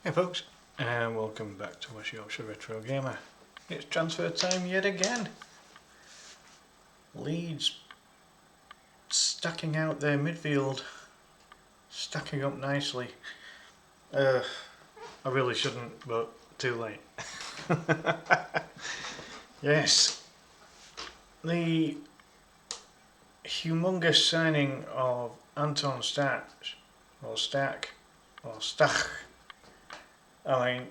Hey folks, and welcome back to West Yorkshire Retro Gamer. It's transfer time yet again. Leeds stacking out their midfield, stacking up nicely. I really shouldn't, but too late. Yes, the humongous signing of Anton Stach, or Stach, or Stach. I mean,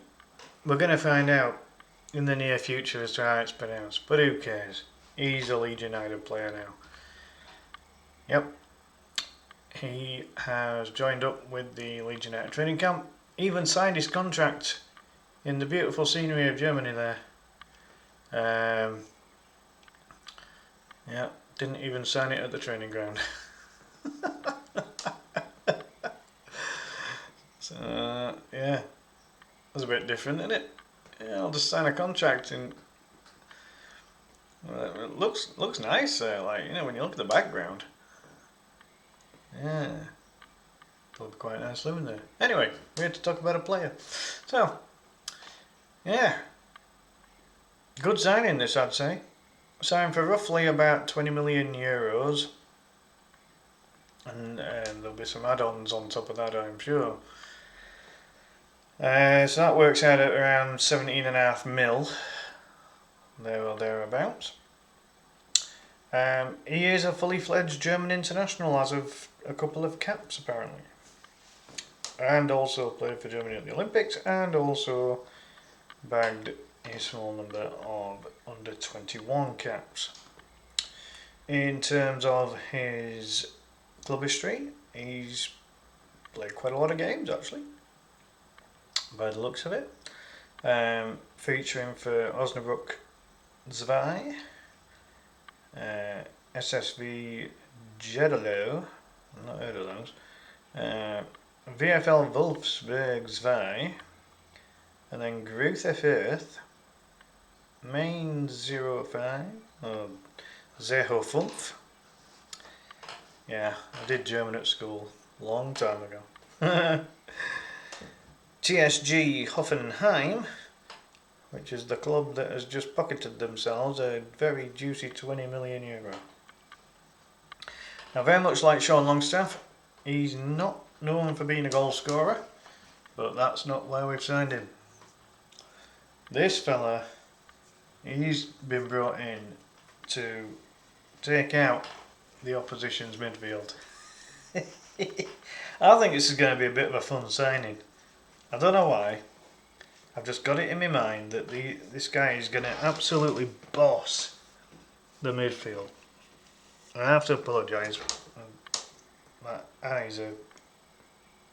we're going to find out in the near future as to how it's pronounced, but who cares? He's a Leeds United player now. Yep, he has joined up with the Leeds United training camp, even signed his contract in the beautiful scenery of Germany there. Yeah, didn't even sign it at the training ground. So, yeah, that's a bit different, isn't it? Yeah, I'll just sign a contract and it looks nice. Like, you know, when you look at the background. Yeah, it'll be quite nice living there. Anyway, we're here to talk about a player. So, yeah, good signing this, I'd say. Signed for roughly about 20 million euros, and there'll be some add-ons on top of that, I'm sure. So that works out at around 17.5 mil, there or thereabouts. He is a fully fledged German international as of a couple of caps apparently, and also played for Germany at the Olympics, and also bagged a small number of under 21 caps. In terms of his club history, he's played quite a lot of games actually, by the looks of it, featuring for Osnabrück 2, SSV Jedelo, I've not heard of those, VfL Wolfsburg 2, and then Greuther Fürth, Main 05, or 05. Yeah, I did German at school, long time ago. TSG Hoffenheim, which is the club that has just pocketed themselves a very juicy 20 million euro. Now, very much like Sean Longstaff, he's not known for being a goal scorer, but that's not why we've signed him. This fella, he's been brought in to take out the opposition's midfield. I think this is going to be a bit of a fun signing. I don't know why. I've just got it in my mind that this guy is going to absolutely boss the midfield. I have to apologise. My eyes are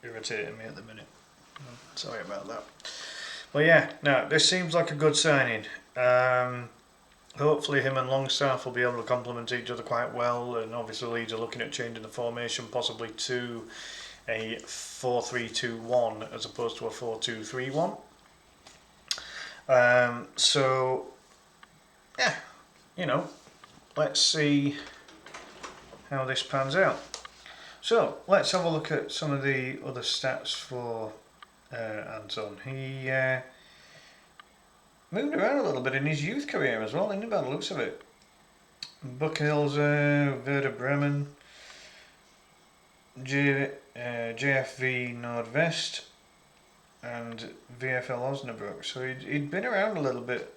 irritating me at the minute. Sorry about that. But yeah, no, this seems like a good signing. Hopefully him and Longstaff will be able to complement each other quite well, and obviously Leeds are looking at changing the formation possibly to a 4-3-2-1 as opposed to a 4-2-3-1. So yeah, you know, let's see how this pans out. So let's have a look at some of the other stats for Anton. He moved around a little bit in his youth career as well, didn't he, by the looks of it? Buchhills, Werder Bremen, JFV Nordwest, and VfL Osnabrück. So he'd been around a little bit,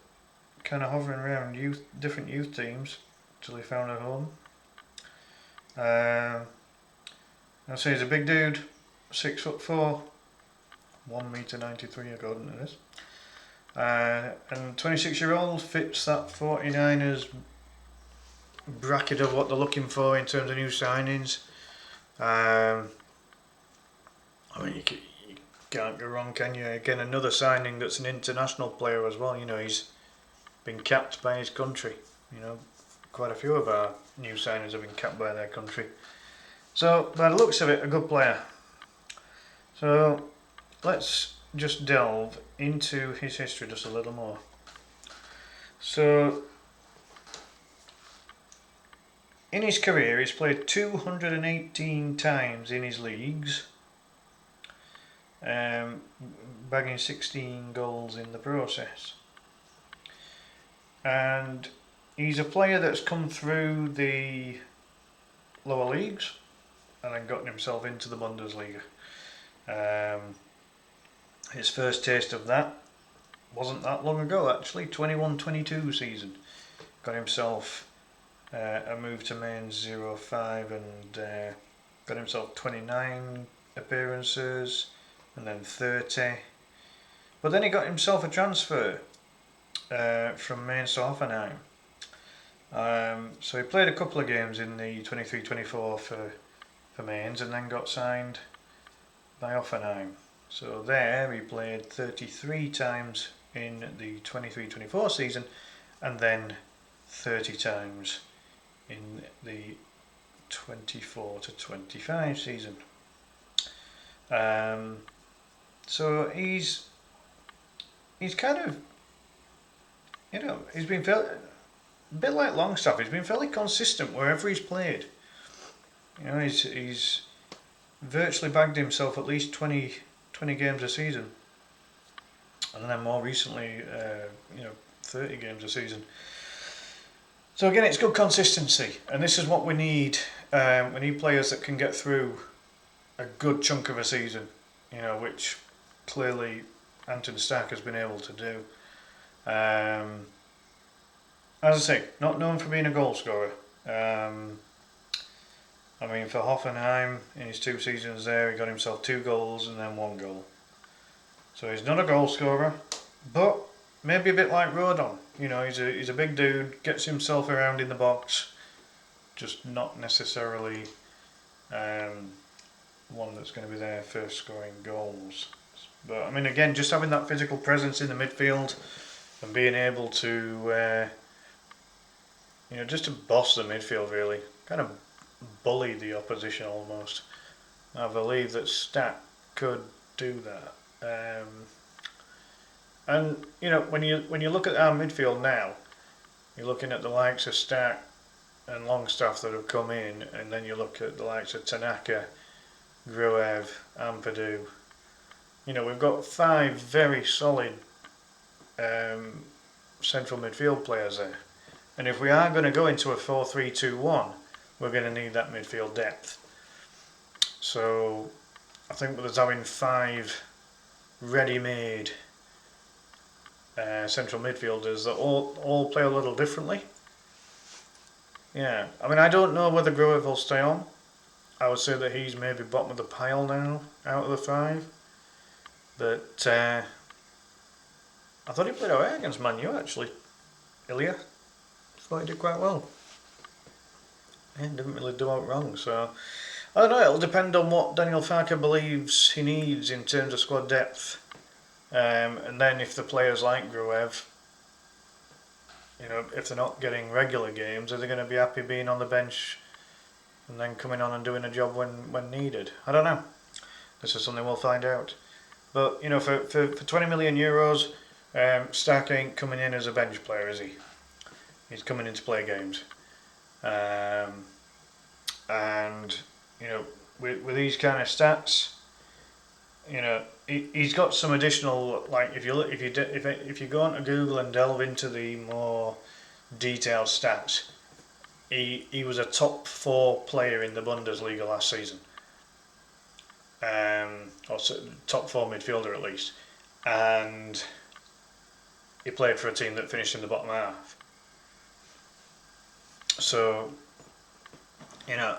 kind of hovering around different youth teams until he found a home. I'd say he's a big dude, 6'4", 1m93 according to this. And 26-year-old fits that 49ers bracket of what they're looking for in terms of new signings. I mean, you can't go wrong, can you? Again, another signing that's an international player as well. You know, he's been capped by his country. You know, quite a few of our new signings have been capped by their country. So, by the looks of it, a good player. So, let's just delve into his history just a little more. So, in his career, he's played 218 times in his leagues. bagging 16 goals in the process. And he's a player that's come through the lower leagues and then gotten himself into the Bundesliga. His first taste of that wasn't that long ago, actually, 21-22 season. Got himself a move to Mainz 05 and got himself 29 appearances and then 30. But then he got himself a transfer from Mainz to Hoffenheim. So he played a couple of games in the 23-24 for Mainz and then got signed by Hoffenheim. So there he played 33 times in the 23-24 season and then 30 times in the 24-25 season. So he's kind of, he's been a bit like Longstaff. He's been fairly consistent wherever he's played. He's virtually bagged himself at least 20 games a season, and then more recently, 30 games a season. So again, it's good consistency, and this is what we need. We need players that can get through a good chunk of a season, which clearly Anton Stach has been able to do. As I say, not known for being a goal scorer. For Hoffenheim, in his 2 seasons there, he got himself 2 goals and then 1 goal. So he's not a goal scorer, but maybe a bit like Rodon. He's a big dude, gets himself around in the box, just not necessarily one that's going to be there for scoring goals. But again, just having that physical presence in the midfield and being able to, just to boss the midfield, really, kind of bully the opposition almost. I believe that Stach could do that. And when you look at our midfield now, you're looking at the likes of Stach and Longstaff that have come in, and then you look at the likes of Tanaka, Gruev, Ampadu. We've got 5 very solid central midfield players there. And if we are going to go into a 4-3-2-1, we're going to need that midfield depth. So I think with us having 5 ready-made central midfielders that all play a little differently. Yeah, I don't know whether Gruev will stay on. I would say that he's maybe bottom of the pile now, out of the 5. But I thought he played alright against Man U, actually. Ilya. Thought he did quite well. Yeah, didn't really do out wrong, so I don't know, it'll depend on what Daniel Farke believes he needs in terms of squad depth. And then if the players like Gruev, if they're not getting regular games, are they going to be happy being on the bench and then coming on and doing a job when needed? I don't know. This is something we'll find out. But for 20 million euros, Stach ain't coming in as a bench player, is he? He's coming in to play games. And with these kind of stats, he's got some additional, like if you go onto Google and delve into the more detailed stats, he was a top 4 player in the Bundesliga last season, or top 4 midfielder at least, and he played for a team that finished in the bottom half. So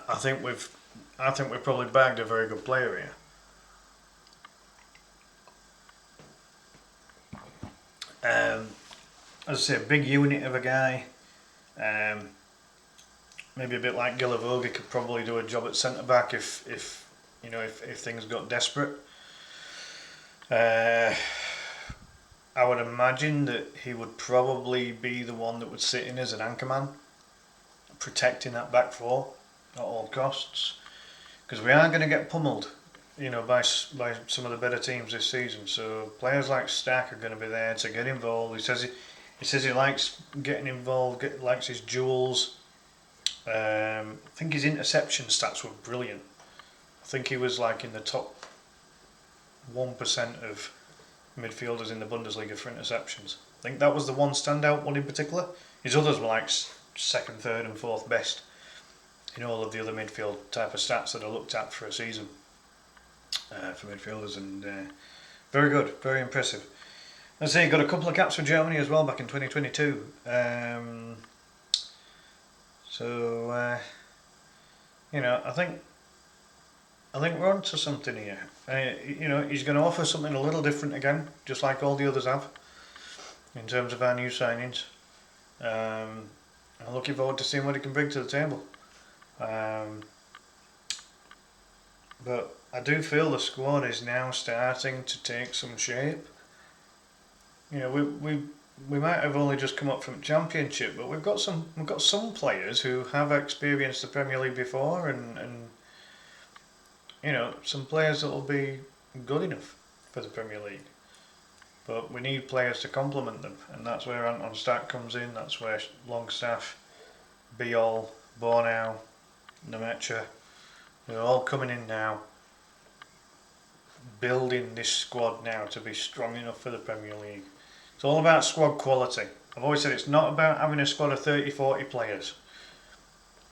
I think we've probably bagged a very good player here. As I say, a big unit of a guy. Maybe a bit like Gillavogi could probably do a job at centre back if things got desperate. I would imagine that he would probably be the one that would sit in as an anchorman, protecting that back 4 at all costs, because we are going to get pummeled, by some of the better teams this season. So players like Stach are going to be there to get involved. He says he likes getting involved, likes his duels. I think his interception stats were brilliant. I think he was like in the top 1% of midfielders in the Bundesliga for interceptions. I think that was the one standout one in particular. His others were like second, third and fourth best in all of the other midfield type of stats that I looked at for a season for midfielders, and very good, very impressive. Let's say he got a couple of caps for Germany as well back in 2022. I think we're on to something here. He's going to offer something a little different again, just like all the others have, in terms of our new signings. I'm looking forward to seeing what he can bring to the table. But I do feel the squad is now starting to take some shape. We might have only just come up from Championship, but we've got some players who have experienced the Premier League before, and some players that will be good enough for the Premier League. But we need players to complement them, and that's where Anton Stach comes in. That's where Longstaff, Biol, Bornau, Nemecha, they're all coming in now, building this squad now to be strong enough for the Premier League. It's all about squad quality. I've always said it's not about having a squad of 30, 40 players.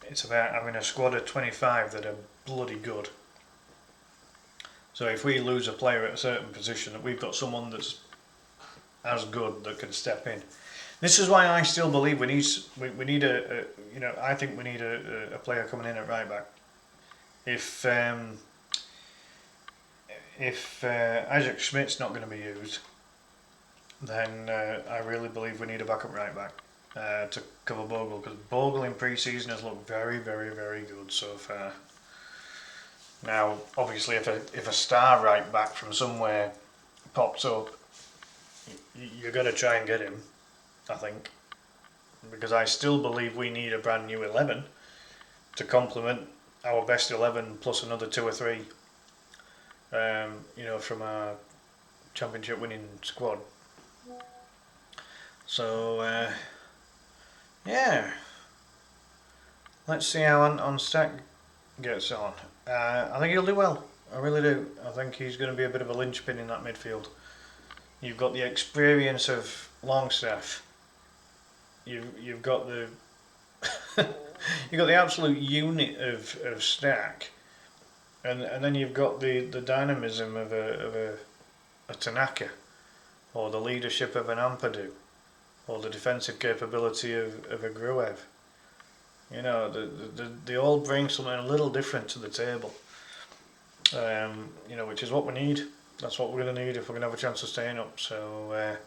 It's about having a squad of 25 that are bloody good. So if we lose a player at a certain position, we've got someone that's as good that can step in. This is why I still believe we need a player coming in at right back. If Isaac Schmidt's not going to be used, then I really believe we need a backup right back to cover Bogle, because Bogle in pre-season has looked very, very, very good so far. Now, obviously, if a star right back from somewhere pops up, you're going to try and get him, I think, because I still believe we need a brand new 11 to complement our best 11 plus another 2 or 3, from our Championship winning squad. So, let's see how Anton Stach gets on. I think he'll do well. I really do. I think he's going to be a bit of a linchpin in that midfield. You've got the experience of Longstaff. You've got the you've got the absolute unit of Stach, and then you've got the dynamism of a Tanaka, or the leadership of an Ampadu, or the defensive capability of a Gruev. They all bring something a little different to the table. Which is what we need. That's what we're going to need if we're going to have a chance of staying up. So,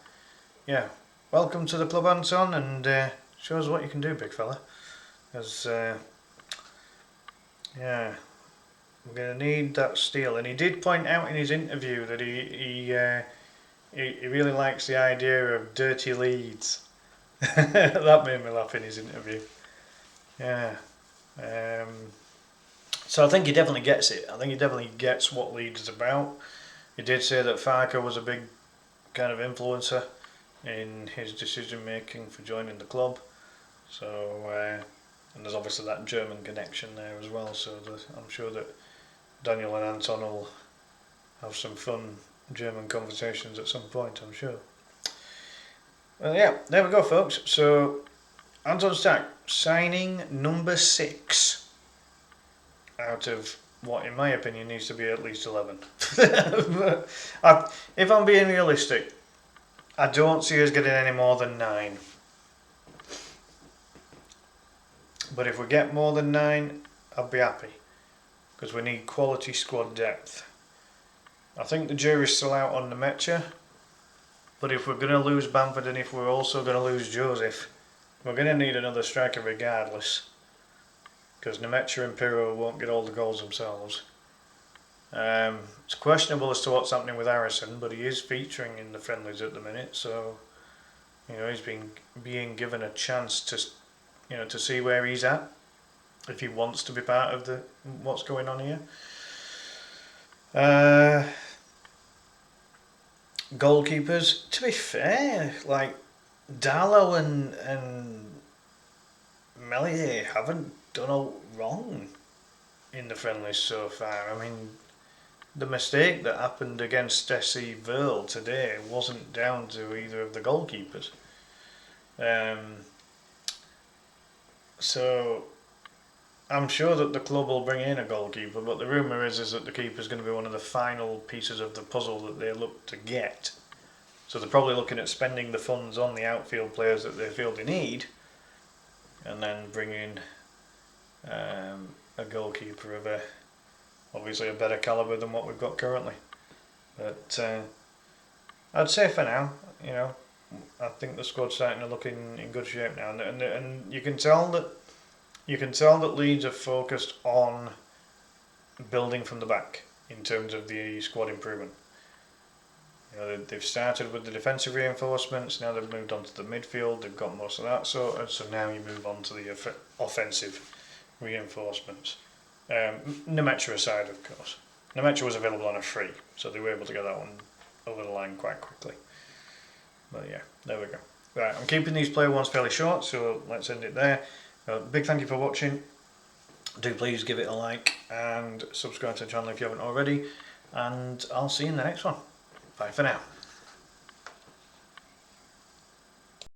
welcome to the club, Anton, and show us what you can do, big fella. Because, we're going to need that steel. And he did point out in his interview that he really likes the idea of dirty Leeds. That made me laugh in his interview. Yeah. So I think he definitely gets it. I think he definitely gets what Leeds is about. He did say that Farker was a big kind of influencer in his decision making for joining the club. So, and there's obviously that German connection there as well. So I'm sure that Daniel and Anton will have some fun German conversations at some point, I'm sure. Well, there we go, folks. So, Anton Stach, signing number 6 out of what, in my opinion, needs to be at least 11. If I'm being realistic, I don't see us getting any more than 9. But if we get more than 9, I'll be happy, because we need quality squad depth. I think the jury's still out on Nemecha, but if we're going to lose Bamford and if we're also going to lose Joseph, we're going to need another striker regardless, because Nemecha and Pirro won't get all the goals themselves. It's questionable as to what's happening with Harrison, but he is featuring in the friendlies at the minute, so he's being given a chance to see where he's at, if he wants to be part of what's going on here. Goalkeepers, to be fair, like Darlow and Melier haven't done all wrong in the friendlies so far. I mean, the mistake that happened against SC Verl today wasn't down to either of the goalkeepers. So I'm sure that the club will bring in a goalkeeper, but the rumour is that the keeper's going to be one of the final pieces of the puzzle that they look to get. So they're probably looking at spending the funds on the outfield players that they feel they need, and then bringing a goalkeeper of obviously a better calibre than what we've got currently. But I'd say for now, I think the squad's starting to look in good shape now, and you can tell that Leeds are focused on building from the back in terms of the squad improvement. They've started with the defensive reinforcements. Now they've moved on to the midfield. They've got most of that sorted. So now you move on to the offensive reinforcements. Nemetra aside, of course. Nemetra was available on a free, so they were able to get that one over the line quite quickly. But yeah, there we go. Right, I'm keeping these player ones fairly short, so let's end it there. Big thank you for watching. Do please give it a like and subscribe to the channel if you haven't already. And I'll see you in the next one. Bye for now.